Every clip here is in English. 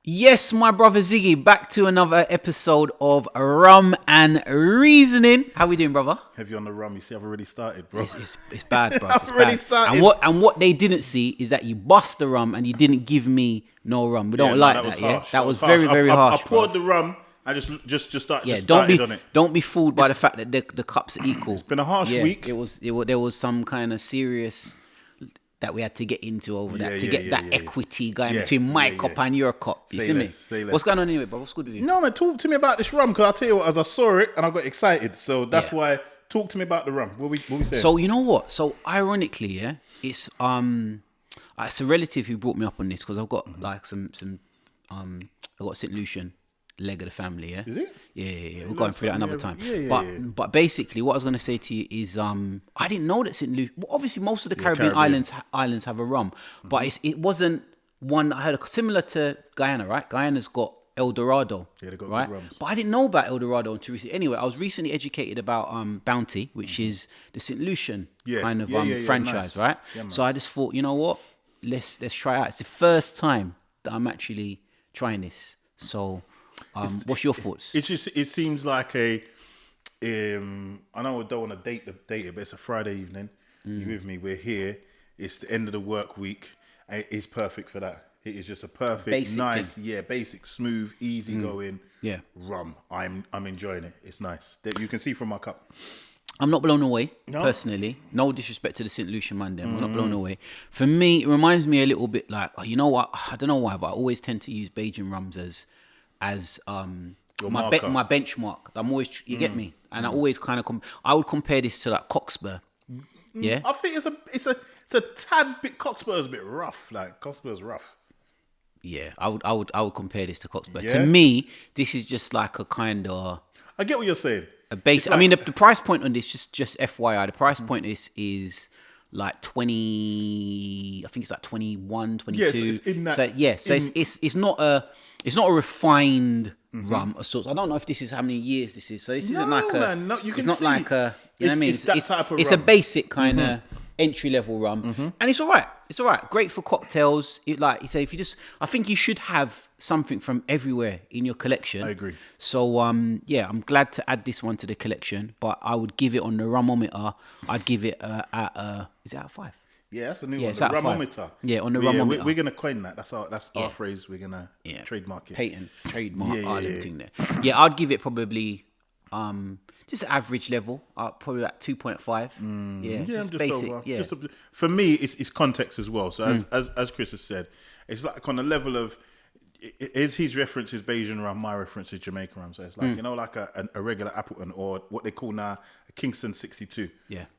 Yes, my brother Ziggy, back to another episode of Rum and Reasoning. How we doing, brother? Heavy on the rum. You see, I've already started, bro. It's bad, bro. I've It's already bad. started. And what they didn't see is that you bust the rum and you didn't give me no rum. We don't like that, yeah? Harsh. That was harsh. very harsh, I poured the rum. I just started. Yeah, just started on it. don't be fooled by the fact that the cups are equal. It's been a harsh week. There was some kind of serious that we had to get into over that to get that equity going between my cup and your cup. You see me? What's going on anyway, bro? What's good with you? No, man, talk to me about this rum, because I'll tell you what, as I saw it and I got excited. So that's why, talk to me about the rum. What we saying? So you know what? So ironically, it's a relative who brought me up on this, because I've got like some I've got St. Lucian leg of the family, yeah? Is it? Yeah. We're going through that another time. Yeah. But basically, what I was going to say to you is, I didn't know that St. Lucian. Well, obviously, most of the Caribbean islands have a rum, but it wasn't one that I heard of, similar to Guyana, right? Guyana's got El Dorado, Yeah, they got right? good rums. But I didn't know about El Dorado until recently. Anyway, I was recently educated about Bounty, which is the St. Lucian kind of franchise, nice. right? Yeah, So I just thought, you know what? Let's try it out. It's the first time that I'm actually trying this. So. What's your thoughts? It seems like I know I don't want to date it, but it's a Friday evening. You with me? We're here. It's the end of the work week. It's perfect for that. It is just a perfect, basic nice, thing. basic, smooth, easy going. Yeah. Rum. I'm enjoying it. It's nice. That you can see from my cup. I'm not blown away, personally. No disrespect to the St. Lucian man there. I'm not blown away. For me, it reminds me a little bit like, you know what? I don't know why, but I always tend to use Bajan rums as my benchmark. I'm always, you get me, and I always kind of I would compare this to like Cockspur. Yeah, I think it's a tad bit. Cockspur's a bit rough. Like Cockspur's rough. Yeah, I would compare this to Cockspur. Yeah? To me, this is just like a kind of. I get what you're saying. A base. Like, I mean, the price point on this, just FYI, the price point is like 20. I think it's like 21, 22. Yes, it's in that. So it's not a refined rum of sorts. I don't know if this is how many years this is. So this isn't like it's not like a. You know what I mean? It's that type of it's rum. a basic kind of entry level rum, and it's all right. It's all right. Great for cocktails. Like you say, I think you should have something from everywhere in your collection. I agree. So I'm glad to add this one to the collection. But I would give it on the rumometer. I'd give it is it out of 5? Yeah, that's a new one. It's The out of 5. rumometer. Yeah, on the rumometer. We're gonna coin that. That's our phrase. We're gonna trademark it. Patent, trademark, Ireland thing there. Yeah, I'd give it probably just average level. Probably like 2.5. Yeah, just basic. Over. Yeah. For me, it's context as well. So as Chris has said, it's like on the level of his reference is Bajan rum, my reference is Jamaican rum. So it's like like a regular Appleton, or what they call now a Kingston 62.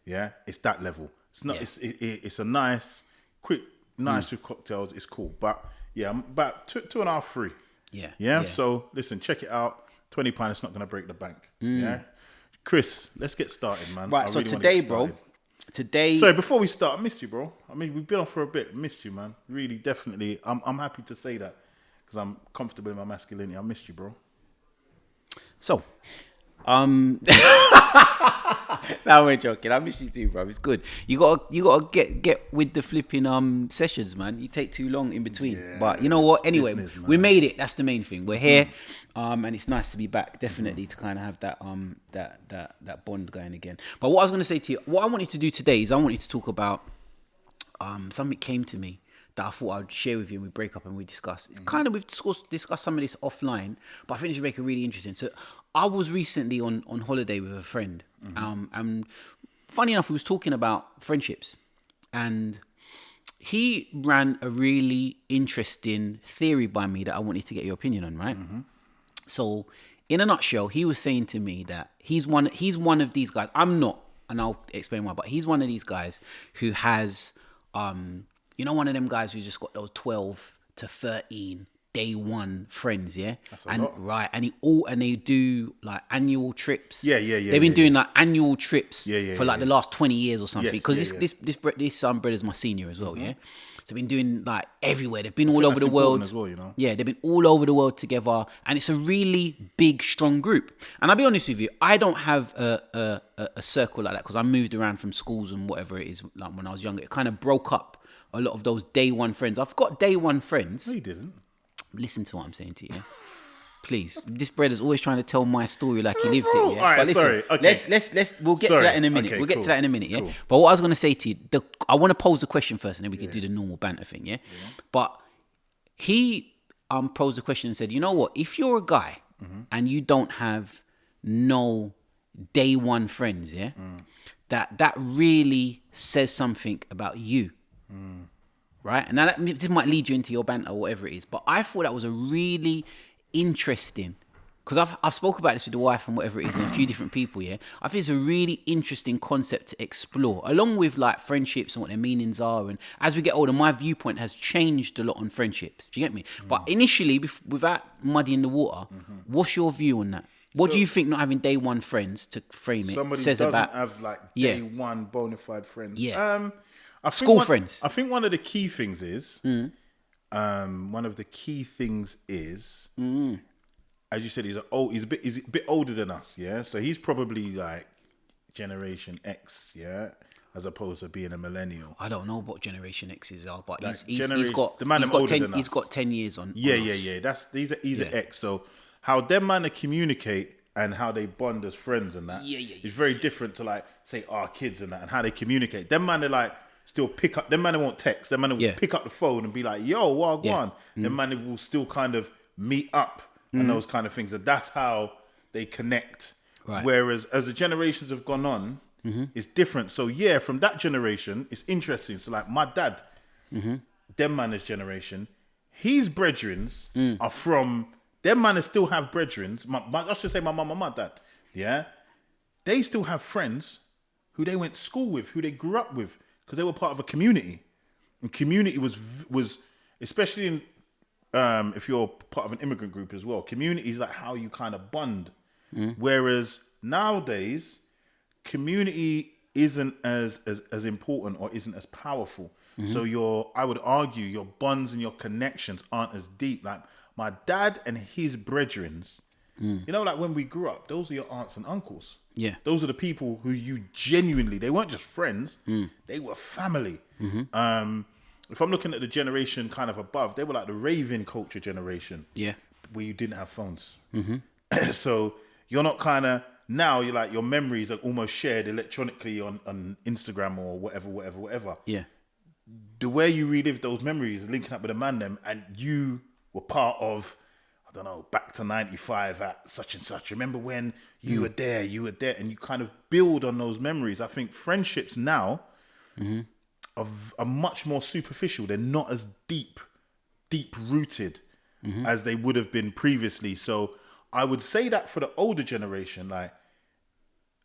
Yeah, it's that level. It's not. Yeah. It's a nice, quick, with cocktails. It's cool, but I'm about 2.5, 3. Yeah. So listen, check it out. £20. It's not going to break the bank. Yeah. Chris, let's get started, man. Right. So today, bro. Sorry, before we start, I missed you, bro. I mean, we've been off for a bit. Missed you, man. Really, definitely. I'm happy to say that because I'm comfortable in my masculinity. I missed you, bro. So, no, we're joking. I miss you too, bro. It's good. You gotta get with the flipping sessions, man. You take too long in between. Yeah, but you know what? Anyway, we made it. That's the main thing. We're here, and it's nice to be back. Definitely to kind of have that bond going again. But what I was gonna say to you, what I wanted to do today is I wanted to talk about something came to me that I thought I'd share with you, and we break up and we discuss. Kind of, we've discussed some of this offline, but I think this would make it really interesting. So I was recently on holiday with a friend, and funny enough, we was talking about friendships, and he ran a really interesting theory by me that I wanted to get your opinion on, right? So in a nutshell, he was saying to me that he's one of these guys. I'm not, and I'll explain why, but he's one of these guys who has one of them guys who's just got those 12 to 13 day one friends, yeah? That's a lot. Right, and they do like annual trips. Yeah. They've been doing like annual trips for like the last 20 years or something. Yes, Because this brother's my senior as well, yeah? So they've been doing like everywhere. They've been all over the world as well, you know. Yeah, they've been all over the world together, and it's a really big, strong group. And I'll be honest with you, I don't have a circle like that because I moved around from schools and whatever it is. Like when I was younger, it kind of broke up a lot of those day one friends. I've got day one friends. No, you didn't. listen to what I'm saying to you. Yeah? Please, this brother's always trying to tell my story like he lived it. Yeah, All right, but listen, sorry. Okay. let's we'll get to that in a minute. Okay, we'll get cool. to that in a minute. Yeah. Cool. But what I was gonna say to you, I want to pose the question first, and then we can do the normal banter thing. Yeah. But he posed the question and said, you know what? If you're a guy and you don't have no day one friends, yeah, that really says something about you. Right? And now this might lead you into your banter or whatever it is. But I thought that was a really interesting, because I've spoke about this with the wife and whatever it is and a few different people, yeah. I think it's a really interesting concept to explore, along with like friendships and what their meanings are. And as we get older, my viewpoint has changed a lot on friendships. Do you get me? But initially, without muddying the water, what's your view on that? What do you think not having day one friends, to frame it, Somebody says doesn't about have like day one bona fide friends. Yeah. I think School friends. I think one of the key things is, as you said, he's a bit older than us, yeah. So he's probably like Generation X, yeah, as opposed to being a millennial. I don't know what Generation X's are, but Like he's got the man he's them got older 10 than he's us. got 10 years on. Yeah. on us. He's an X. So how them man communicate and how they bond as friends and that is very different to like say our kids and that, and how they communicate. Them man are like still pick up. Them man won't text. Them man will pick up the phone and be like, "Yo, what go on?" Them man will still kind of meet up and those kind of things. And that's how they connect. Right. Whereas as the generations have gone on, it's different. So yeah, from that generation, it's interesting. So like my dad, them man's generation, his brethrens are from them man still have brethrens. I should say my mum and my dad. Yeah, they still have friends who they went to school with, who they grew up with, because they were part of a community. And community was especially in if you're part of an immigrant group as well. Community is like how you kind of bond. Whereas nowadays, community isn't as important or isn't as powerful. So I would argue your bonds and your connections aren't as deep. Like my dad and his brethrens, you know, like when we grew up, those are your aunts and uncles. Yeah. Those are the people who you genuinely, they weren't just friends, they were family. If I'm looking at the generation kind of above, they were like the raving culture generation. Yeah. Where you didn't have phones. So you're not kind of, now you're like, your memories are almost shared electronically on Instagram or whatever. Yeah. The way you relive those memories, linking up with a man them, and you were part of, I don't know, back to 95 at such and such. Remember when you were there, and you kind of build on those memories. I think friendships now are much more superficial. They're not as deep rooted as they would have been previously. So I would say that for the older generation, like,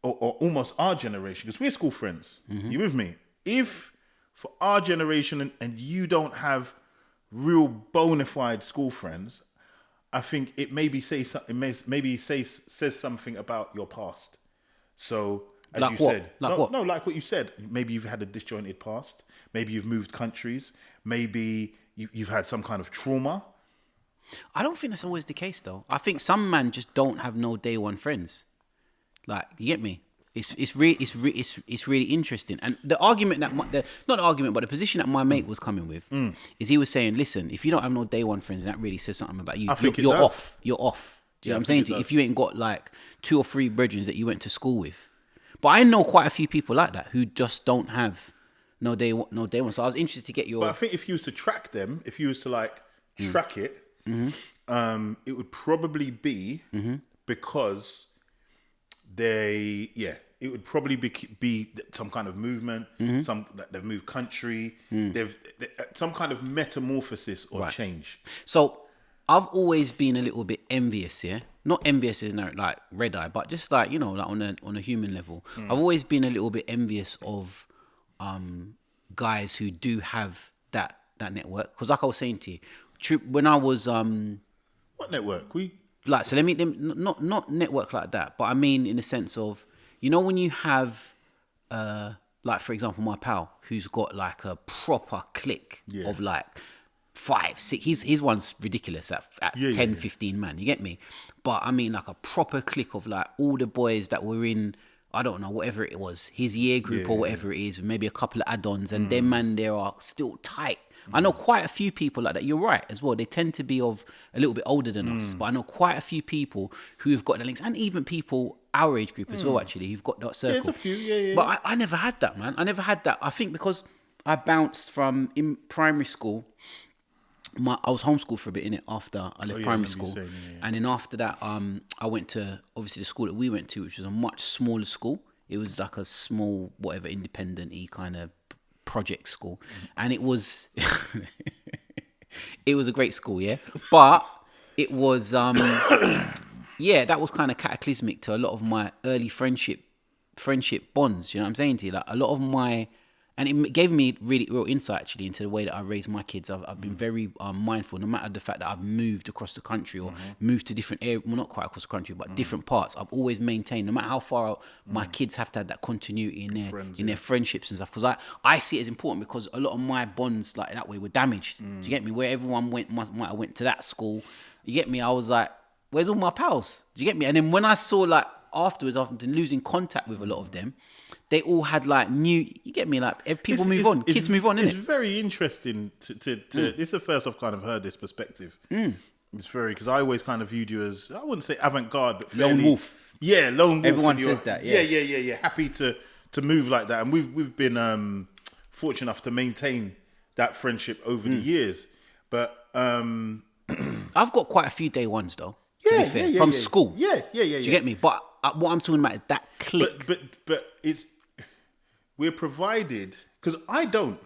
or almost our generation, because we're school friends. You with me? If for our generation and you don't have real bona fide school friends, I think it maybe says something about your past. So as Like you what? said, Like what? No, like what you said. Maybe you've had a disjointed past. Maybe you've moved countries. Maybe you've had some kind of trauma. I don't think that's always the case though. I think some men just don't have no day one friends. Like, you get me? It's really interesting. And the argument that not the argument, but the position that my mate was coming with is he was saying, listen, if you don't have no day one friends, that really says something about you. I think you're it does. off. You're off. Do you know what I'm saying to you? If you ain't got like 2 or 3 brethren that you went to school with. But I know quite a few people like that who just don't have no day one. So I was interested to get your. But I think if you was to track them, if you was to like track it, it would probably be because it would probably be some kind of movement, some that they've moved country, they've some kind of metamorphosis or change. So I've always been a little bit envious, yeah. Not envious is like red eye, but just like, you know, like on a human level. I've always been a little bit envious of guys who do have that network. Because like I was saying to you, when I was What network? Like, so let me not network like that, but I mean in the sense of, you know, when you have like, for example, my pal who's got like a proper clique of like 5, 6, his one's ridiculous at 10, 15 man, you get me? But I mean like a proper clique of like all the boys that were in, I don't know, whatever it was, his year group or whatever it is, maybe a couple of add-ons, and them man there are still tight. I know quite a few people like that. You're right as well. They tend to be of a little bit older than us, but I know quite a few people who have got the links, and even people our age group as well, actually, who've got that circle. There's a few, yeah. But I never had that, man. I never had that. I think because I bounced from in primary school. I was homeschooled for a bit, innit, after I left primary school. And then after that, I went to, obviously, the school that we went to, which was a much smaller school. It was like a small, whatever, independent-y kind of project school. And it was, it was a great school, yeah? But it was, yeah, that was kind of cataclysmic to a lot of my early friendship bonds, you know what I'm saying to you? Like, a lot of my... And it gave me really real insight, actually, into the way that I raise my kids. I've been very mindful, no matter the fact that I've moved across the country or moved to different areas, well, not quite across the country, but different parts. I've always maintained, no matter how far out, my kids have to have that continuity in their friendships and stuff. Because I see it as important, because a lot of my bonds like that way were damaged. Do you get me? Where everyone might have went to that school, you get me? I was like, where's all my pals? Do you get me? And then when I saw, like, afterwards, after losing contact with a lot of them, they all had like new, you get me, like people move on, kids move on, innit? It's very interesting to this is the first I've kind of heard this perspective. It's very, because I always kind of viewed you as, I wouldn't say avant-garde, but fairly, lone wolf. Yeah, lone wolf. Everyone says that, yeah. Yeah. Happy to move like that. And we've been fortunate enough to maintain that friendship over the years. But I've got quite a few day ones though, to be fair, from school. Yeah. Do you get me? But what I'm talking about is that click. But it's, we're provided, because I don't.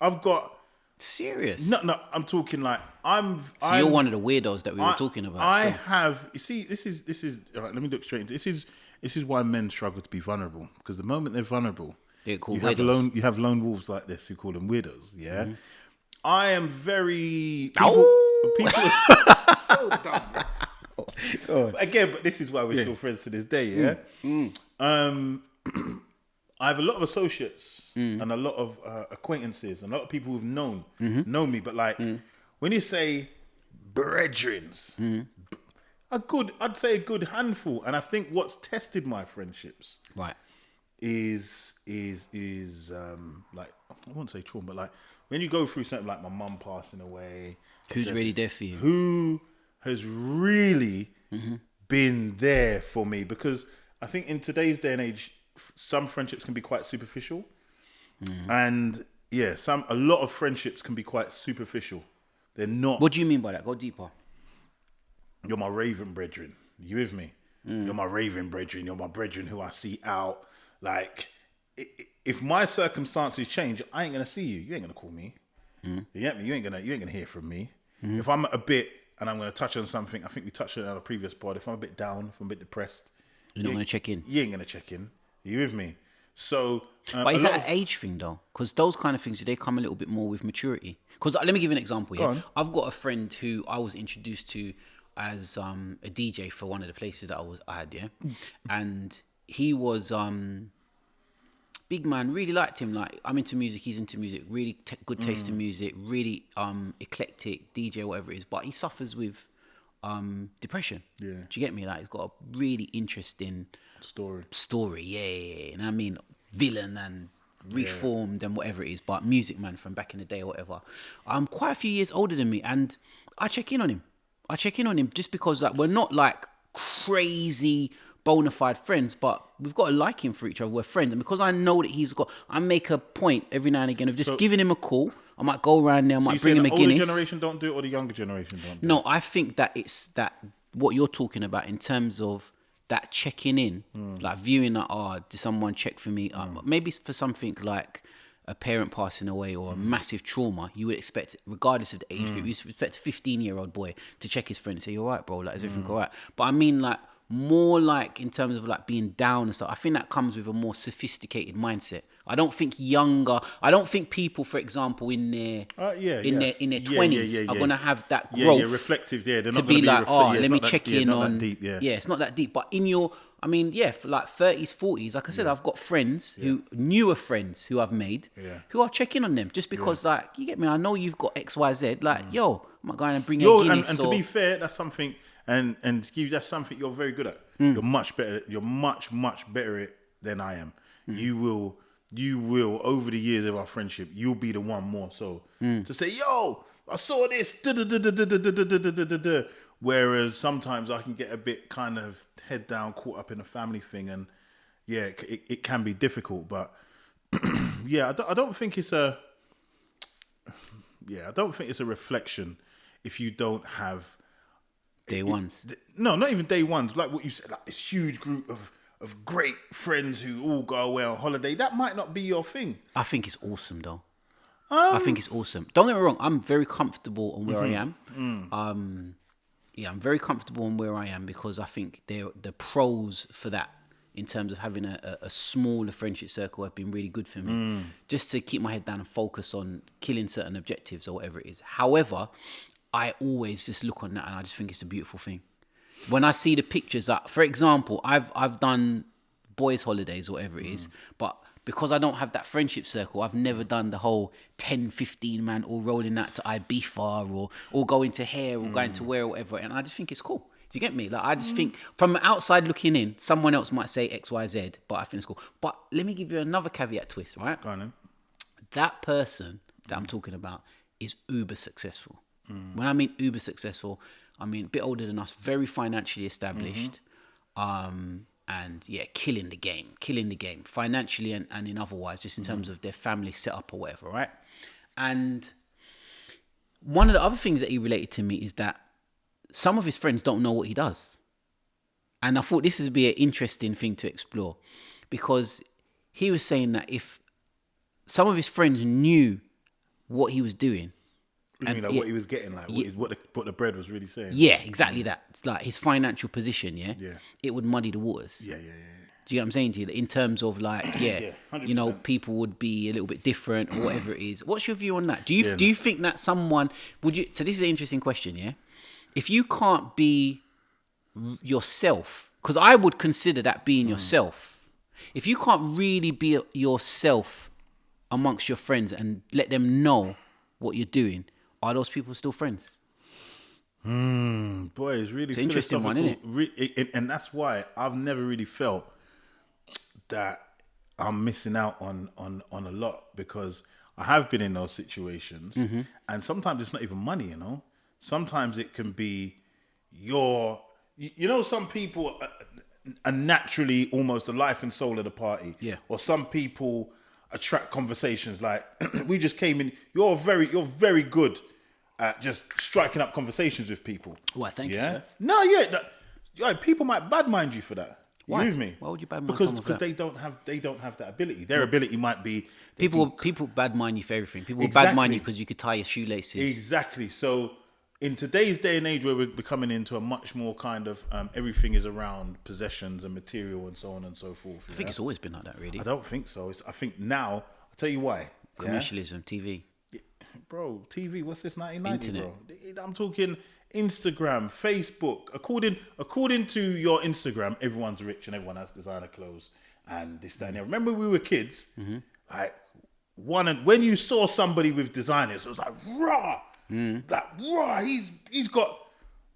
I've got... Serious? No, I'm talking like, you're one of the weirdos that we were talking about. I have... You see, this is... All right, let me look straight into... This is why men struggle to be vulnerable. Because the moment they're vulnerable... They're called weirdos. You have lone wolves like this who call them weirdos, yeah? Mm-hmm. I am very... People are so dumb, bro. Again, but this is why we're still friends to this day, yeah? I have a lot of associates and a lot of acquaintances and a lot of people who've known me, but like when you say brethrens, I'd say a good handful. And I think what's tested my friendships, right, is like, I won't say trauma, but like when you go through something like my mum passing away, who's really there for you? Who has really been there for me? Because I think in today's day and age, some friendships can be quite superficial, and a lot of friendships can be quite superficial. They're not. What do you mean by that? Go deeper. You're my raven brethren. You with me? You're my raven brethren. You're my brethren who I see out. Like, if my circumstances change, I ain't gonna see you. You ain't gonna call me. You get me? You ain't gonna hear from me. If I'm a bit and I'm gonna touch on something, I think we touched on it on a previous pod. If I'm a bit down, if I'm a bit depressed, you're not gonna check in. You ain't gonna check in. You with me? So, but is that an age thing though? Because those kind of things, they come a little bit more with maturity. Because let me give you an example. Yeah, I've got a friend who I was introduced to as a DJ for one of the places that I had. Yeah, and he was big man. Really liked him. Like, I'm into music, he's into music. Really good taste in music. Really eclectic DJ, whatever it is. But he suffers with depression. Yeah, do you get me? Like, he's got a really interesting story, yeah. And I mean, villain and reformed and whatever it is, but music man from back in the day or whatever. Quite a few years older than me, and I check in on him just because, like, we're not like crazy bona fide friends, but we've got a liking for each other. We're friends, and because I know that I make a point every now and again of just giving him a call. I might go around there, I might bring him a Guinness. The older generation don't do it, or the younger generation don't do it? No, I think that it's that what you're talking about in terms of that checking in, like viewing that, did someone check for me? Maybe for something like a parent passing away or a massive trauma, you would expect, regardless of the age group, you expect a 15-year-old boy to check his friend and say, "You all right, bro? Like, is everything all right?" But I mean, like, more like in terms of like being down and stuff, I think that comes with a more sophisticated mindset. I don't think people, for example, in their 20s are gonna have that growth. Reflective. They're not to gonna be like, let me check in not on. That deep, it's not that deep. But in your, for like 30s, 40s, like I said, I've got friends newer friends who I've made, who are checking on them just because, like, you get me. I know you've got X, Y, Z. Like, yo, I'm not going to bring a Guinness. And to be fair, that's something. And to give you, that's something you're very good at. You're much better. You're much better at it than I am. You you will, over the years of our friendship, you'll be the one more so to say, yo, I saw this. Whereas sometimes I can get a bit kind of head down, caught up in a family thing, and yeah, it can be difficult. But yeah, I don't think it's a reflection if you don't have day ones. No, not even day ones. Like what you said, like this huge group of great friends who all go away on holiday. That might not be your thing. I think it's awesome, though. I think it's awesome. Don't get me wrong. I'm very comfortable on where I am. Yeah, I'm very comfortable on where I am because I think the pros for that in terms of having a smaller friendship circle have been really good for me. Just to keep my head down and focus on killing certain objectives or whatever it is. However, I always just look on that and I just think it's a beautiful thing. When I see the pictures, that, for example, I've done boys' holidays or whatever it is, but because I don't have that friendship circle, I've never done the whole 10, 15 man all rolling out to Ibiza or going to here or going to where or whatever. And I just think it's cool. Do you get me? Like, I just think from outside looking in, someone else might say X, Y, Z, but I think it's cool. But let me give you another caveat twist, right? Go on then. That person that I'm talking about is uber successful. When I mean uber successful, I mean a bit older than us, very financially established, and yeah, killing the game financially and in otherwise, just in terms of their family setup or whatever, right? And one of the other things that he related to me is that some of his friends don't know what he does. And I thought this would be an interesting thing to explore because he was saying that if some of his friends knew what he was doing, You mean like what he was getting, like what the bread was really saying? Yeah, exactly that. It's like his financial position, yeah? It would muddy the waters. Yeah. Do you get what I'm saying to you? In terms of like, yeah, 100%. People would be a little bit different or whatever it is. What's your view on that? Do you think that someone would you? So this is an interesting question, yeah. If you can't be yourself, because I would consider that being yourself. If you can't really be yourself amongst your friends and let them know what you're doing, are those people still friends? Boy, it's really an interesting one, isn't it? And that's why I've never really felt that I'm missing out on a lot because I have been in those situations, and sometimes it's not even money, you know. Sometimes it can be some people are naturally almost the life and soul of the party, or some people attract conversations. Like we just came in, you're very good at just striking up conversations with people. Well, thank you, sir. No, people might bad mind you for that. You with me? Why would you bad mind someone for because that? they don't have that ability. Their ability might be people bad mind you for everything. People will bad mind you because you could tie your shoelaces. Exactly. So in today's day and age where we're becoming into a much more kind of everything is around possessions and material and so on and so forth. I think it's always been like that, really. I don't think so. I think now, I'll tell you why. Commercialism, TV. Bro, TV, what's this, 1990, Internet. bro? I'm talking Instagram, Facebook. According to your Instagram, everyone's rich and everyone has designer clothes and this, that, and that. Remember we were kids? Like, when you saw somebody with designers, it was like, rah! Like, rah, he's got...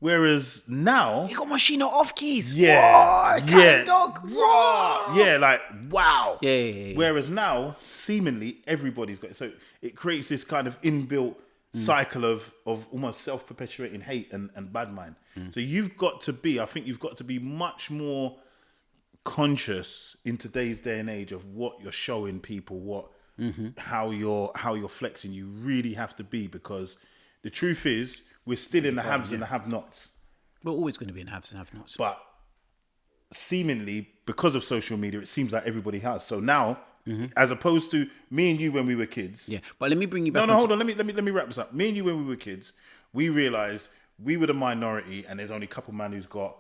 Whereas now... You got Moschino off keys. Yeah. Cat dog. Raw. Yeah, like, wow. Yeah. Whereas now, seemingly, everybody's got it. So it creates this kind of inbuilt cycle of almost self-perpetuating hate and bad mind. So I think you've got to be much more conscious in today's day and age of what you're showing people, how you're flexing. You really have to be, because the truth is, we're still in the haves and the have-nots. We're always going to be in haves and have-nots. But seemingly, because of social media, it seems like everybody has. So now, as opposed to me and you when we were kids. Yeah, but let me bring you back. Hold on. Let me wrap this up. Me and you when we were kids, we realized we were the minority, and there's only a couple man who's got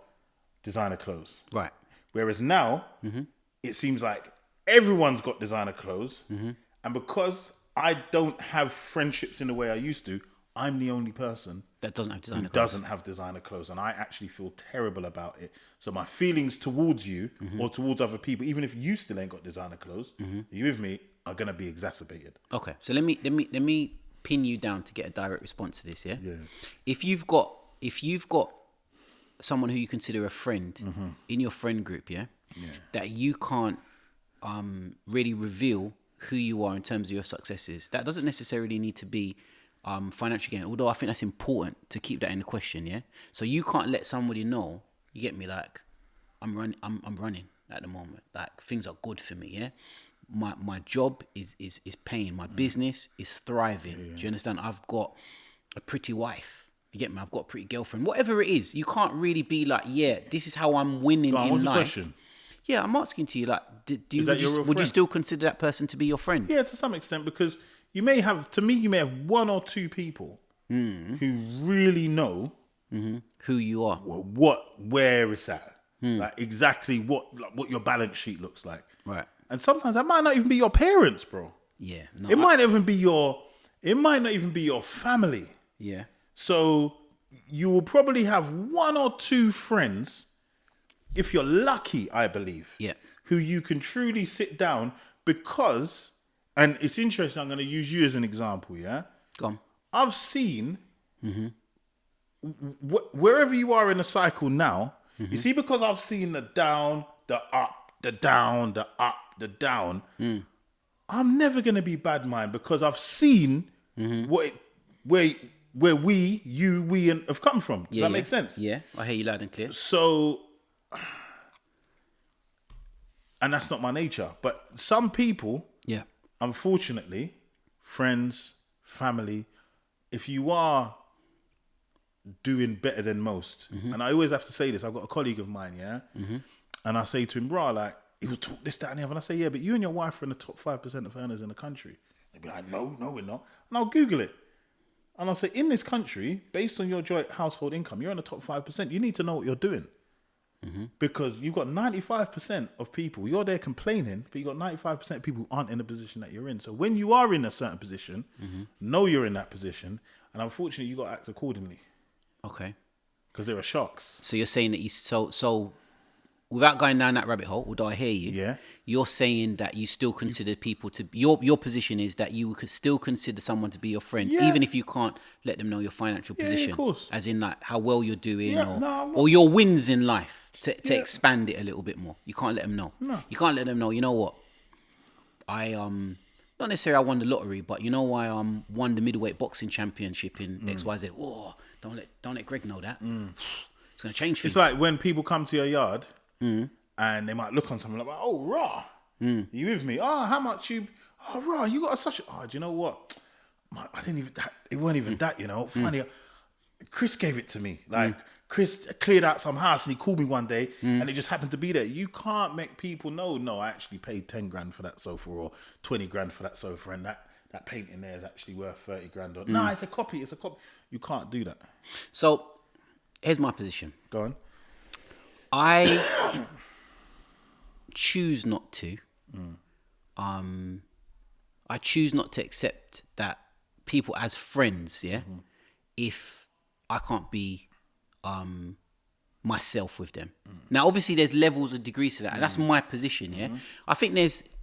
designer clothes. Right. Whereas now, it seems like everyone's got designer clothes, and because I don't have friendships in the way I used to, I'm the only person that doesn't have designer clothes, and I actually feel terrible about it. So my feelings towards you or towards other people, even if you still ain't got designer clothes, you with me, are gonna be exacerbated. Okay, so let me pin you down to get a direct response to this. Yeah. If you've got someone who you consider a friend in your friend group, that you can't really reveal who you are in terms of your successes. That doesn't necessarily need to be financial gain, although I think that's important to keep that in the question, yeah? So you can't let somebody know, you get me, like, I'm running at the moment. Like, things are good for me, yeah? My job is paying. My business is thriving. Yeah. Do you understand? I've got a pretty wife. You get me? I've got a pretty girlfriend. Whatever it is, you can't really be like, yeah, this is how I'm winning in what's life. The question? Yeah, I'm asking to you, like, would you still consider that person to be your friend? Yeah, to some extent, because you may have one or two people who really know who you are, where it's at, like exactly what your balance sheet looks like, right? And sometimes that might not even be your parents, bro. Yeah, it might not even be your family. Yeah. So you will probably have one or two friends, if you're lucky, I believe, who you can truly sit down because, and it's interesting, I'm going to use you as an example, yeah? Go on. I've seen, wherever you are in the cycle now, you see, because I've seen the down, the up, the down, the up, the down, I'm never going to be bad mind because I've seen where we have come from. Does that make sense? Yeah, I hear you loud and clear. So, and that's not my nature. But some people, unfortunately, friends, family, if you are doing better than most, and I always have to say this, I've got a colleague of mine, and I say to him, bro, like, he will talk this, that, and the other. And I say, yeah, but you and your wife are in the top 5% of earners in the country. They'll be like, no, we're not. And I'll Google it. And I'll say, in this country, based on your joint household income, you're in the top 5%. You need to know what you're doing. Because you've got 95% of people, you're there complaining, but you've got 95% of people who aren't in the position that you're in. So when you are in a certain position, know you're in that position, and unfortunately, you got to act accordingly. Okay. Because there are shocks. So you're saying that so without going down that rabbit hole, although I hear you, you're saying that you still consider people to your position is that you could still consider someone to be your friend, even if you can't let them know your financial position, of course. As in like how well you're doing, or your wins in life to expand it a little bit more. You can't let them know. No. You can't let them know. You know what? I not necessarily I won the lottery, but you know I won the middleweight boxing championship in XYZ. Whoa! Don't let Greg know that. It's gonna change things. It's like when people come to your yard. And they might look on something like, oh, raw. You with me? Oh, how much you? Oh, raw. You got such a. Oh, do you know what? I didn't even. It wasn't even that. You know, funny. Chris gave it to me. Like Chris cleared out some house and he called me one day and it just happened to be there. You can't make people know. No, I actually paid 10 grand for that sofa or 20 grand for that sofa, and that painting there is actually worth 30 grand. Or no, it's a copy. It's a copy. You can't do that. So here's my position. Go on. I choose not to. I choose not to accept that people as friends, if I can't be myself with them. Now, obviously, there's levels of degrees to that, and that's my position, I think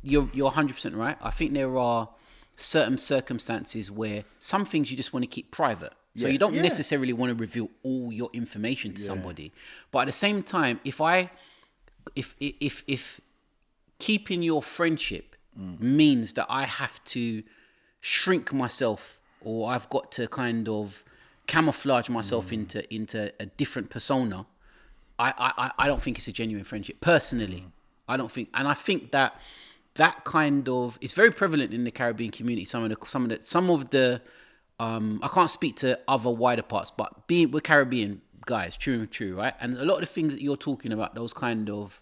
you're 100% right. I think there are certain circumstances where some things you just want to keep private. So you don't necessarily want to reveal all your information to somebody. But at the same time, if keeping your friendship means that I have to shrink myself, or I've got to kind of camouflage myself into a different persona, I don't think it's a genuine friendship. Personally, I don't think, and I think that kind of it's very prevalent in the Caribbean community. Some of the I can't speak to other wider parts, but we're Caribbean guys, true, right? And a lot of the things that you're talking about, those kind of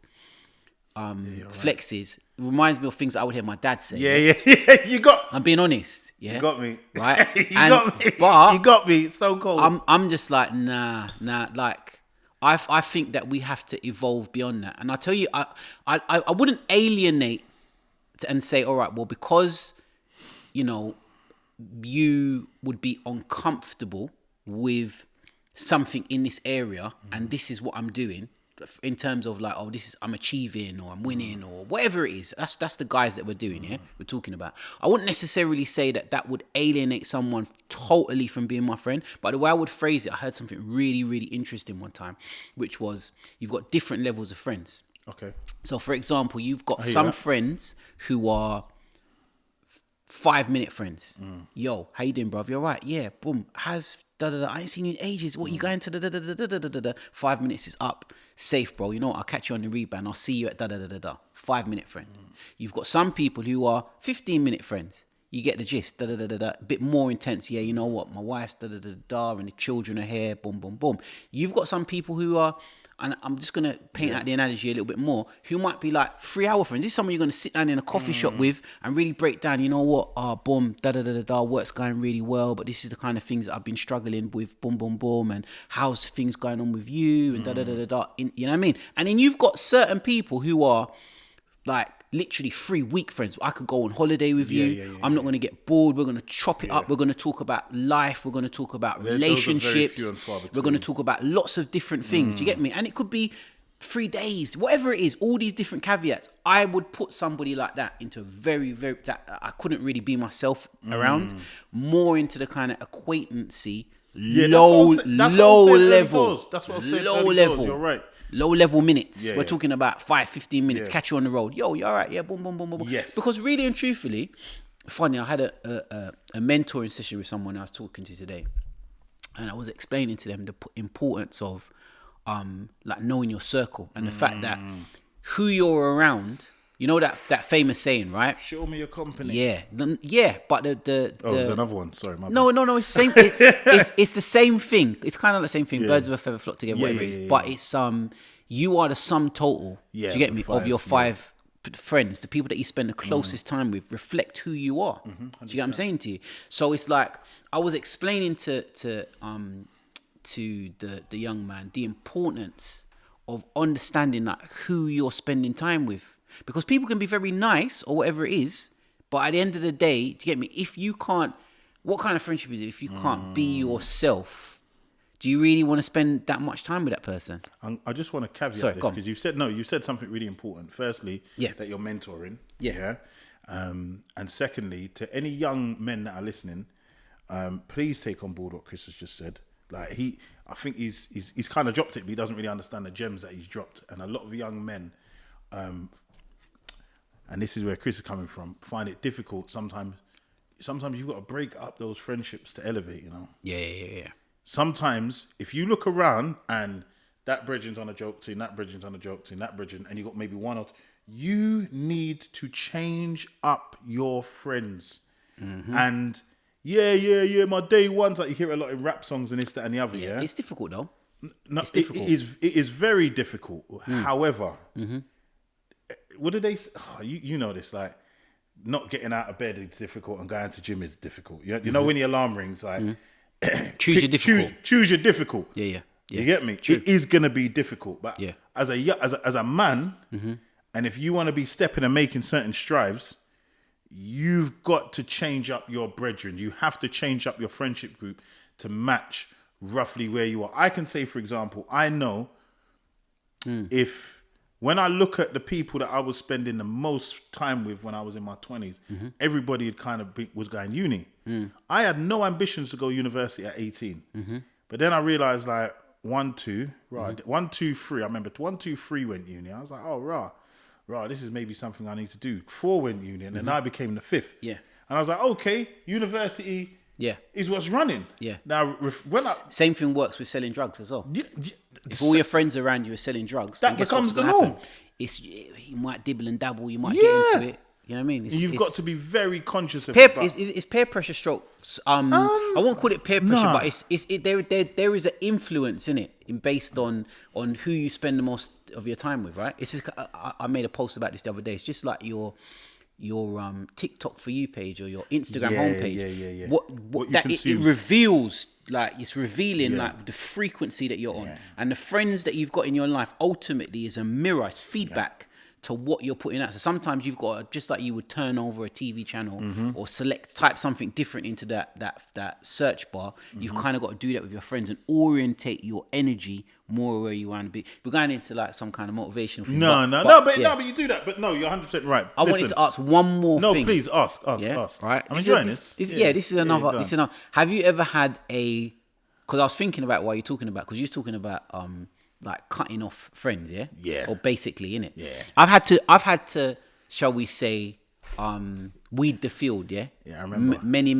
flexes, reminds me of things that I would hear my dad say. Yeah. I'm being honest. Yeah, you got me. Right? You got me. But you got me. It's so cold. I'm just like nah. Like I think that we have to evolve beyond that. And I tell you, I wouldn't alienate and say, all right, well, because you would be uncomfortable with something in this area, and this is what I'm doing in terms of like, I'm achieving or I'm winning or whatever it is. That's the guys that we're doing we're talking about. I wouldn't necessarily say that would alienate someone totally from being my friend, but the way I would phrase it, I heard something really, really interesting one time, which was you've got different levels of friends. Okay. So for example, you've got some friends who are 5-minute friends. Yo, how you doing, bruv? You all right? Yeah, boom. Has da-da-da. I ain't seen you in ages. What, you going to da-da-da-da-da-da-da-da? 5 minutes is up. Safe, bro. You know what? I'll catch you on the rebound. I'll see you at da-da-da-da-da. 5-minute friend. You've got some people who are 15-minute friends. You get the gist, da-da-da-da-da, a bit more intense. Yeah, you know what? My wife's da-da-da-da, and the children are here, boom, boom, boom. You've got some people who are, and I'm just going to paint out the analogy a little bit more, who might be like 3-hour friends. This is someone you're going to sit down in a coffee shop with and really break down, you know what? Boom, da-da-da-da-da, work's going really well, but this is the kind of things that I've been struggling with, boom, boom, boom, and how's things going on with you, and da-da-da-da-da, you know what I mean? And then you've got certain people who are like, literally 3-week friends. I could go on holiday with you. I'm not going to get bored. We're going to chop it up. We're going to talk about life. We're going to talk about relationships. We're going to talk about lots of different things. Do you get me? And it could be 3 days, whatever it is, all these different caveats. I would put somebody like that into very, very, that I couldn't really be myself around, more into the kind of acquaintancy, low level. That's what I said. Low level. You're right. Low level minutes. We're talking about 5-15 minutes. Catch you on the road. Yo, you all right? Yeah, boom, boom, boom, boom. Yes. Because really and truthfully, funny, I had a mentoring session with someone I was talking to today, and I was explaining to them the importance of like knowing your circle and the fact that who you're around. You know that famous saying, right? Show me your company. Yeah, but the there's another one. Sorry, my bad. No, it's the same. It's the same thing. It's kind of the same thing. Yeah. Birds of a feather flock together. Whatever it is. But it's you are the sum total. Yeah, do you get me? 5, of your 5 friends, the people that you spend the closest time with, reflect who you are. Do you get what I'm saying to you? So it's like I was explaining to the young man the importance of understanding like who you're spending time with. Because people can be very nice or whatever it is, but at the end of the day, do you get me? If you can't, what kind of friendship is it? If you can't be yourself, do you really want to spend that much time with that person? I just want to caveat this because you said something really important. Firstly, that you're mentoring. Yeah. And secondly, to any young men that are listening, please take on board what Chris has just said. Like I think he's kind of dropped it, but he doesn't really understand the gems that he's dropped. And a lot of young men, and this is where Chris is coming from, find it difficult sometimes you've got to break up those friendships to elevate, you know? Yeah. Sometimes if you look around and that brethren's on a joke team, that brethren's on a joke team, that brethren, and you got maybe one or two, you need to change up your friends. And my day ones, like you hear a lot in rap songs and this, that, and the other. Yeah, it's difficult though. No, it's difficult. It is very difficult. However, what do they? You know this, like not getting out of bed is difficult, and going to gym is difficult. You know when the alarm rings, like choose your difficult. Choose your difficult. Yeah. You get me? True. It is gonna be difficult, but as a man, and if you want to be stepping and making certain strides, you've got to change up your brethren. You have to change up your friendship group to match roughly where you are. I can say, for example, I know if when I look at the people that I was spending the most time with when I was in my 20s, everybody had kind of was going uni. I had no ambitions to go university at 18. But then I realized like 1, 2, 3. I remember 1, 2, 3 went uni. I was like, oh, right, this is maybe something I need to do. 4 went uni, and then I became the 5th. Yeah. And I was like, okay, university is what's running. Yeah. Now, same thing works with selling drugs as well. If all your friends around you are selling drugs, that becomes the norm. You might dibble and dabble, you might get into it. You know what I mean? You've got to be very conscious of it. It's peer pressure strokes. I won't call it peer pressure, but there is an influence in it, based on who you spend the most of your time with, right? It's just, I made a post about this the other day. It's just like your TikTok for you page or your Instagram homepage. What that it reveals, like it's revealing like the frequency that you're on, and the friends that you've got in your life ultimately is a mirror, it's feedback to what you're putting out. So sometimes you've got just like you would turn over a TV channel or type something different into that search bar. You've kind of got to do that with your friends and orientate your energy more where you want to be. We're going into like some kind of motivational thing. But you do that. But no, you're 100% right. I wanted to ask one more thing. No, please ask. Right. I'm enjoying this. This is another. Have you ever had because I was thinking about what you're talking about, because you're talking about like cutting off friends, or basically, innit? I've had to, shall we say, weed the field, yeah? Yeah, I remember. Many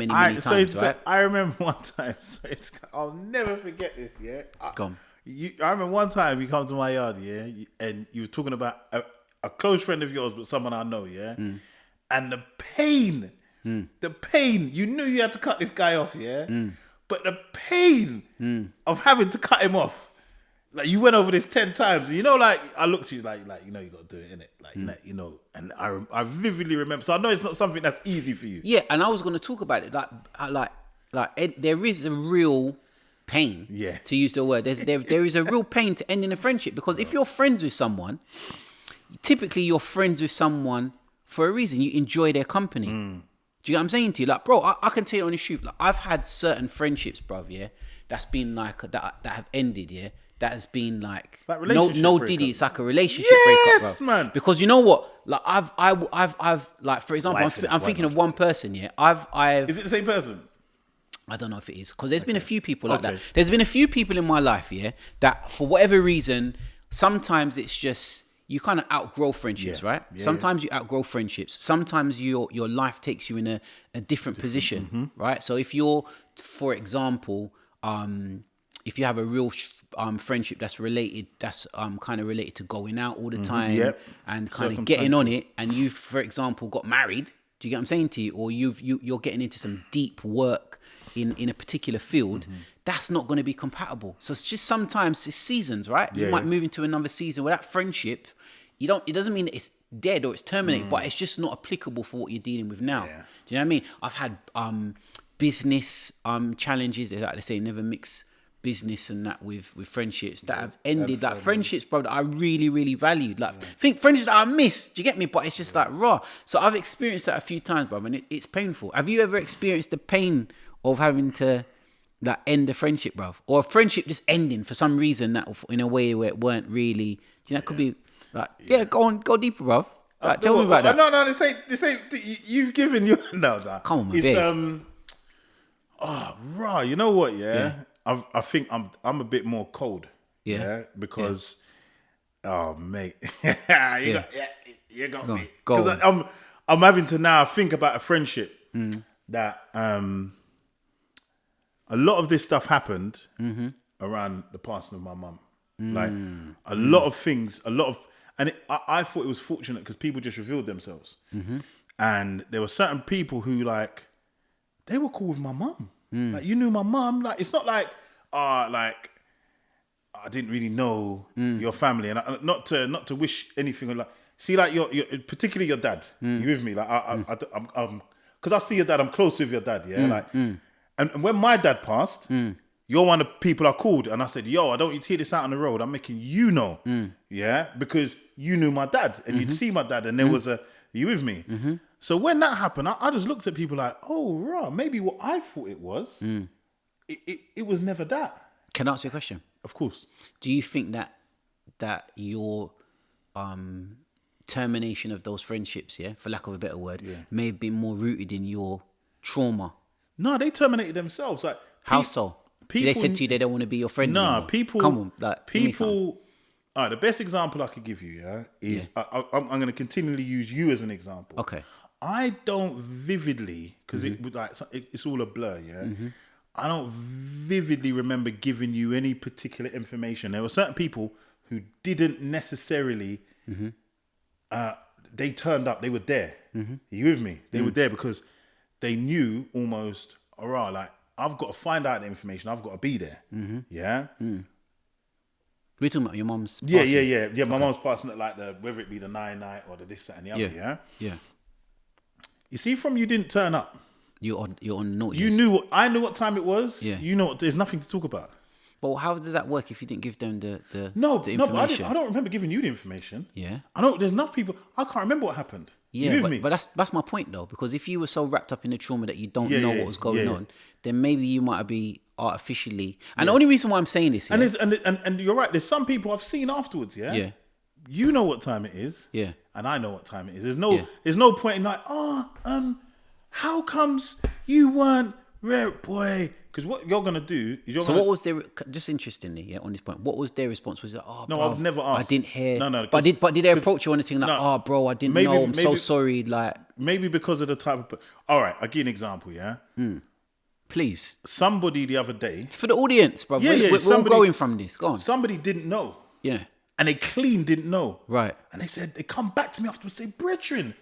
times, right? I remember one time, I'll never forget this, yeah? Go on. I remember one time you come to my yard, yeah? And you were talking about a close friend of yours, but someone I know, yeah? And the pain, you knew you had to cut this guy off, yeah? But the pain of having to cut him off, like you went over this 10 times, and like I looked at you like you know you got to do it, innit? Like and I vividly remember. So I know it's not something that's easy for you. Yeah, and I was going to talk about it. There is a real pain. Yeah. To use the word, there is a real pain to ending a friendship, because if you're friends with someone, typically you're friends with someone for a reason. You enjoy their company. Do you get what I'm saying to you? Like, bro, I can tell you on the truth. Like, I've had certain friendships, bruv, yeah, that's been like that have ended, yeah. That has been like no Diddy. It's like a relationship breakup, bro. Man. Because you know what? Like I've like, for example, I'm thinking of one person. Yeah, Is it the same person? I don't know if it is, because there's been a few people like that. There's been a few people in my life, yeah, that for whatever reason, sometimes it's just you kind of outgrow friendships, right? Yeah, sometimes you outgrow friendships. Sometimes your life takes you in a different position, right? So if you're, for example, if you have a real friendship that's kind of related to going out all the time and kind of getting on it, and you, for example, got married, do you get what I'm saying to you? Or you're getting into some deep work in a particular field, that's not going to be compatible. So it's just sometimes it's seasons, right? You might move into another season where that friendship, it doesn't mean that it's dead or it's terminated, but it's just not applicable for what you're dealing with now. Yeah. Do you know what I mean? I've had business challenges. Like they say, never mix business and that with friendships that have ended, like friendships, bro, that I really, really valued. Like, think friendships that I miss. Do you get me? But it's just like raw. So I've experienced that a few times, bro, and it's painful. Have you ever experienced the pain of having to like end a friendship, bro, or a friendship just ending for some reason, that in a way where it weren't really? It could be like, go deeper, bro. Like, tell me about that. No, this ain't. You've given you no. Come on, it's babe. Raw. You know what? Yeah. I think I'm a bit more cold. Yeah. Because, oh mate, you got me. Because I'm having to now think about a friendship that a lot of this stuff happened around the passing of my mum. Like a lot of things, and I thought it was fortunate because people just revealed themselves, and there were certain people who they were cool with my mum. Like, you knew my mum. Like, it's not like I didn't really know your family, and not to wish anything. Like, see, like your particularly your dad. You with me? Like, I'm because I see your dad. I'm close with your dad. Yeah, and when my dad passed, you're one of the people I called, and I said, "Yo, I don't want you to hear this out on the road. I'm making you know, yeah, because you knew my dad, and you'd see my dad, and there was a. You with me? So when that happened, I just looked at people like, oh, right, maybe what I thought it was, it was never that. Can I ask you a question? Of course. Do you think that your termination of those friendships, for lack of a better word, may have been more rooted in your trauma? No, they terminated themselves. Like, how so? They said to you they don't want to be your friend anymore? No, people. Come on, like, people. All right, the best example I could give you, is I'm going to continually use you as an example. Okay. I don't vividly, because it's all a blur, I don't vividly remember giving you any particular information. There were certain people who didn't necessarily, they turned up, they were there. Are you with me? They were there because they knew almost, all right, like, I've got to find out the information, I've got to be there. Yeah? We're talking about your mum's passing. Yeah, my mum's passing at like whether it be the 9-night or the this, that, and the other, Yeah. You see, from you didn't turn up. You're on notice. I knew what time it was. Yeah. You know, there's nothing to talk about. But how does that work if you didn't give them the information? No, but I don't remember giving you the information. Yeah. There's enough people, I can't remember what happened. Yeah, but that's my point though, because if you were so wrapped up in the trauma that you don't know what was going on, then maybe you might be artificially. And the only reason why I'm saying this, and you're right. There's some people I've seen afterwards. Yeah. You know what time it is. Yeah. And I know what time it is. There's no point in like, how comes you weren't boy? Because what you're gonna do is you're So gonna. what was their, just interestingly, yeah, on this point, what was their response? Was it, oh, No, bruv, I've never asked. I didn't hear. No, But did they approach you on anything like, no, oh, bro, I didn't maybe- know, I'm so maybe- sorry, like, Maybe because of the type of. All right, I'll give you an example. Yeah, please. somebody the other day. For the audience, bro. Yeah, We're all somebody- growing from this. Go on. Somebody didn't know, Yeah. and they clean didn't know. Right. And they said they come back to me afterwards and say, "Brethren,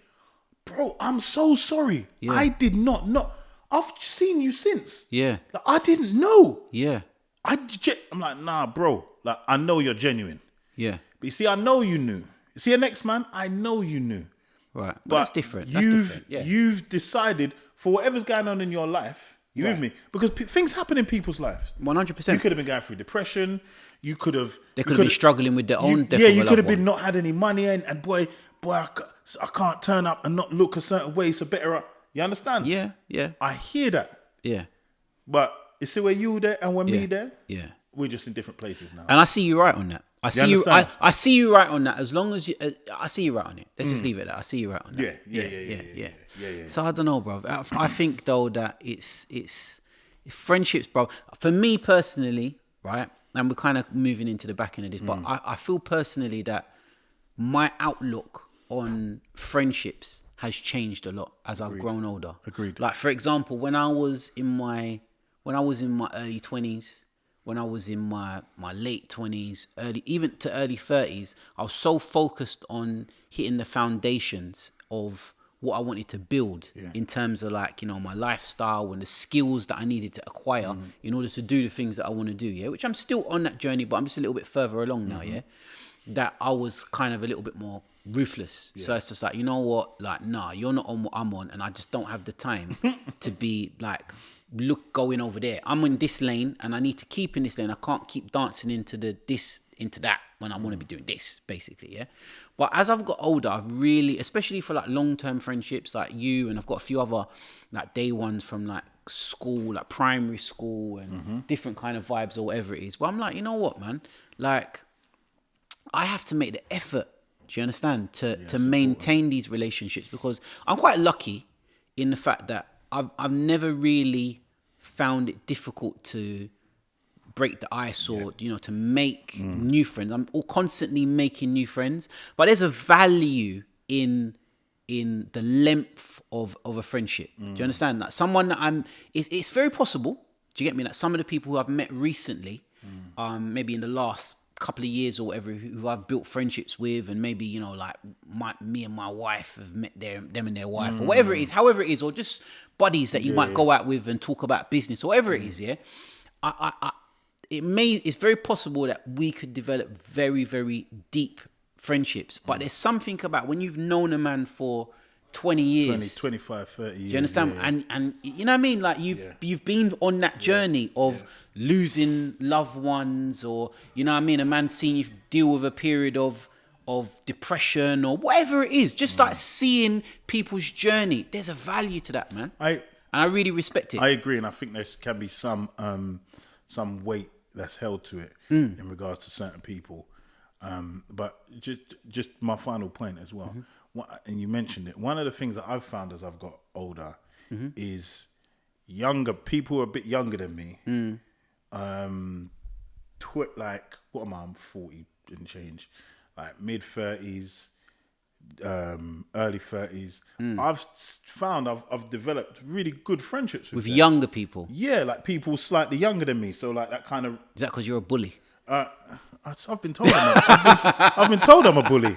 bro, I'm so sorry. Yeah. I did not know. I've seen you since. Yeah. Like, I didn't know. Yeah. I'm like, nah, bro. Like, I know you're genuine. Yeah. But you see, I know you knew. You see, next man, I know you knew. Right. But That's different. That's different. Yeah. You've decided for whatever's going on in your life. You with me? Because things happen in people's lives. 100%. You could have been going through depression. You could have. They could have been struggling with their own death. Yeah, of a you could loved have been one. not had any money, and boy, I can't turn up and not look a certain way. So better. You understand? Yeah. Yeah. I hear that, Yeah. but you see where you there and when me there, Yeah. we're just in different places now. And I see you right on that. I see you. understand? I see you right on that. As long as you, I see you right on it. Let's just leave it at that. I see you right on that. Yeah. So I don't know, bro. I think though that it's friendships, bro. For me personally, right, and we're kind of moving into the back end of this, but I feel personally that my outlook on friendships has changed a lot as I've grown older. Agreed. Like for example, when I was in my early 20s, when I was in my late 20s, even to early 30s, I was so focused on hitting the foundations of what I wanted to build in terms of like, you know, my lifestyle and the skills that I needed to acquire in order to do the things that I want to do, yeah, which I'm still on that journey, but I'm just a little bit further along now, yeah, that I was kind of a little bit more ruthless. So it's just like, you know what, like, nah, you're not on what I'm on, and I just don't have the time to be like, going over there. I'm in this lane and I need to keep in this lane. I can't keep dancing into that when I want to be doing this, basically, yeah. But as I've got older, I've really, especially for like long-term friendships like you, and I've got a few other like day ones from like school, like primary school, and different kind of vibes or whatever it is. But I'm like, you know what, man? Like, I have to make the effort, do you understand, to maintain these relationships, because I'm quite lucky in the fact that I've never really found it difficult to break the ice or, you know, to make new friends. I'm constantly making new friends, but there's a value in the length of a friendship. Do you understand? Like someone that it's very possible, do you get me? That some of the people who I've met recently, maybe in the last couple of years or whatever, who I've built friendships with, and maybe, you know, like me and my wife have met them and their wife, or whatever it is, however it is, or just buddies that you might go out with and talk about business or whatever it is, yeah. It's very possible that we could develop very, very deep friendships, but there's something about when you've known a man for 20 years, 25, 30 years. Do you understand? Yeah. And you know what I mean? Like you've been on that journey of losing loved ones, or, you know what I mean, a man seeing you deal with a period of depression or whatever it is, just like seeing people's journey. There's a value to that, man. And I really respect it. I agree, and I think there can be some weight that's held to it in regards to certain people. But just my final point as well, and you mentioned it, one of the things that I've found as I've got older is younger people who are a bit younger than me, like, what am I, I'm 40 and change, like mid 30s, early 30s. I've found I've developed really good friendships with them. younger people. Yeah, like people slightly younger than me, so like that kind of. Is that because you're a bully? I've been told I've been told I'm a bully.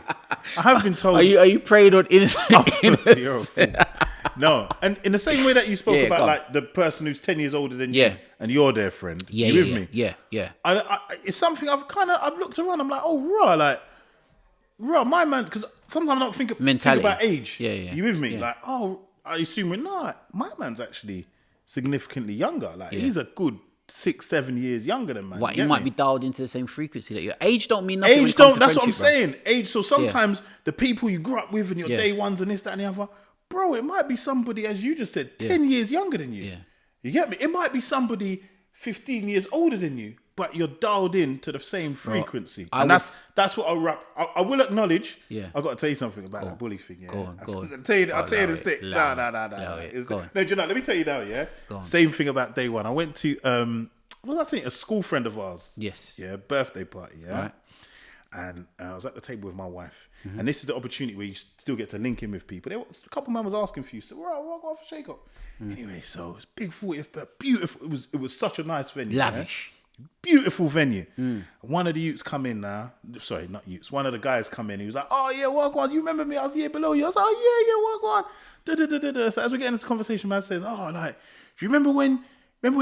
I have been told. Are you preying on innocent? You're a fool. No, and in the same way that you spoke about like the person who's 10 years older than you, and you're their friend. Yeah, you with me? Yeah. It's something I've looked around. I'm like, oh, raw, my man. Because sometimes I don't think about age. Yeah. You with me? Yeah. Like, oh, I assume my man's actually significantly younger. Like, he's a good 6-7 years younger than man. What, you might be dialed into the same frequency that your age don't mean nothing. Age don't. That's what I'm saying. Age. So sometimes the people you grew up with and your day ones and this, that, and the other, bro, it might be somebody, as you just said, 10 years younger than you. Yeah. You get me? It might be somebody 15 years older than you, but you're dialed in to the same frequency. I And would- that's what I will acknowledge. Yeah. I got to tell you something about that bully thing. Yeah. Go on. I'll tell you the sick. No. Go on. No, do you know, let me tell you now, yeah? Same thing about day one. I went to, a school friend of ours. Yes. Yeah, birthday party, yeah? Right. And I was at the table with my wife. And this is the opportunity where you still get to link in with people. A couple of men was asking for you. So, we'll go for shake up. Anyway, so it's big 40th, but beautiful. It was such a nice venue. Lavish. Yeah? Beautiful venue. One of the youths come in now. Sorry, not youths. One of the guys come in. He was like, oh, yeah, walk on. You remember me? I was here below you. I was like, oh, yeah, walk on. Da. So as we get into this conversation, man says, oh, like, do you remember when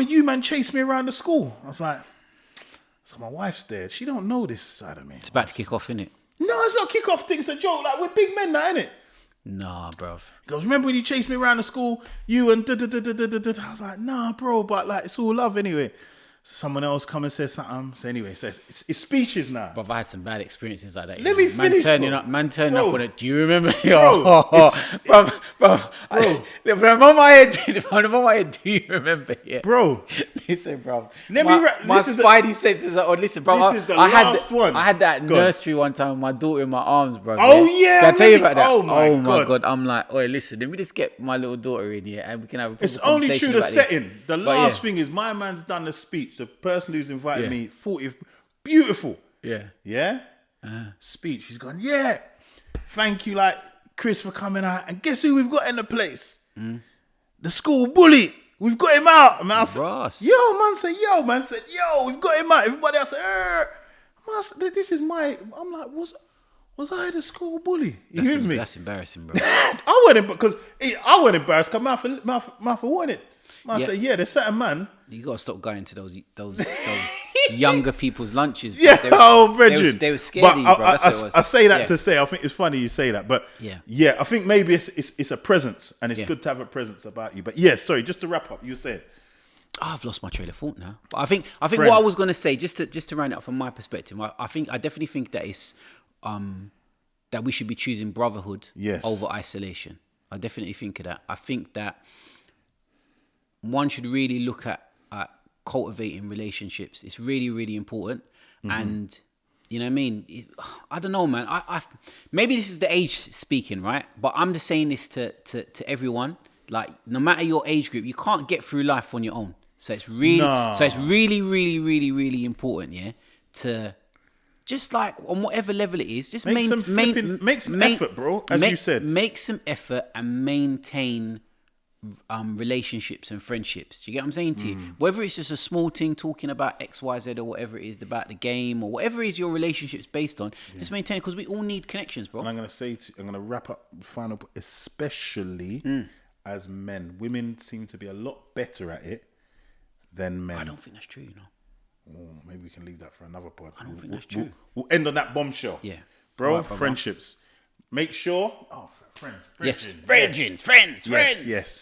you, man, chased me around the school? I was like, so my wife's there. She don't know this side of me. It's about to kick off, innit? No, it's not kick-off thing. It's a joke. Like, we're big men now, innit? Nah, bruv. He goes, remember when you chased me around the school? You and da. I was like, nah, bro, but like, it's all love anyway. Someone else come and says something. So anyway, so it's speeches now. Bruv, I had some bad experiences like that. Let me finish, Man turning up on it. Do you remember? Bro, Bruv. From the moment I head, do you remember? Yeah. Bro. Listen, bruv. this My is the- spidey senses are on. Listen, bruv. This is the last one. I had that Go on. nursery one time with my daughter in my arms, bruv. Oh, yeah, Did I tell you maybe- about that? oh, my God. I'm like, oi, listen, let me just get my little daughter in here and we can have a proper It's only conversation true the about this. setting. The But last thing is my man's done the speech. The person who's invited me, 40th, beautiful. Yeah. Yeah? Speech. He's gone, yeah. Thank you, like, Chris, for coming out. And guess who we've got in the place? The school bully. We've got him out. Man, I said, Ross. Man said, we've got him out. Everybody else said, Man said, this is my... I'm like, was I the school bully? You with me? That's embarrassing, bro. I wasn't, because I wasn't embarrassed because mouth wanted it. Man said, there's certain man. You gotta stop going to those younger people's lunches. Bro. Yeah, Brethren. They were scared of you, bro. That's what it was. I say that to say, I think it's funny you say that, but I think maybe it's a presence, and it's good to have a presence about you. But sorry, just to wrap up, you said. I've lost my train of thought now. But I think what I was gonna say, just to round it up from my perspective, I definitely think that it's that we should be choosing brotherhood over isolation. I definitely think of that. I think that one should really look at cultivating relationships. It's really, really important. And you know what I mean? I don't know, man. I maybe this is the age speaking, right? But I'm just saying this to everyone. Like, no matter your age group, you can't get through life on your own. So it's really, really, really, really important, to just like on whatever level it is, just make some effort, bro. As you said, make some effort and maintain relationships and friendships. Do you get what I'm saying to you? Whether it's just a small thing talking about XYZ or whatever it is, about the game or whatever it is your relationship's based on, just maintain it, because we all need connections, bro. And I'm gonna wrap up the final, especially as men. Women seem to be a lot better at it than men. I don't think that's true, you know. Oh, maybe we can leave that for another pod. I don't think that's true. We'll end on that bombshell. Yeah. Bro, Right, friendships. Make sure. Oh, friends. Yes, friends. Yes.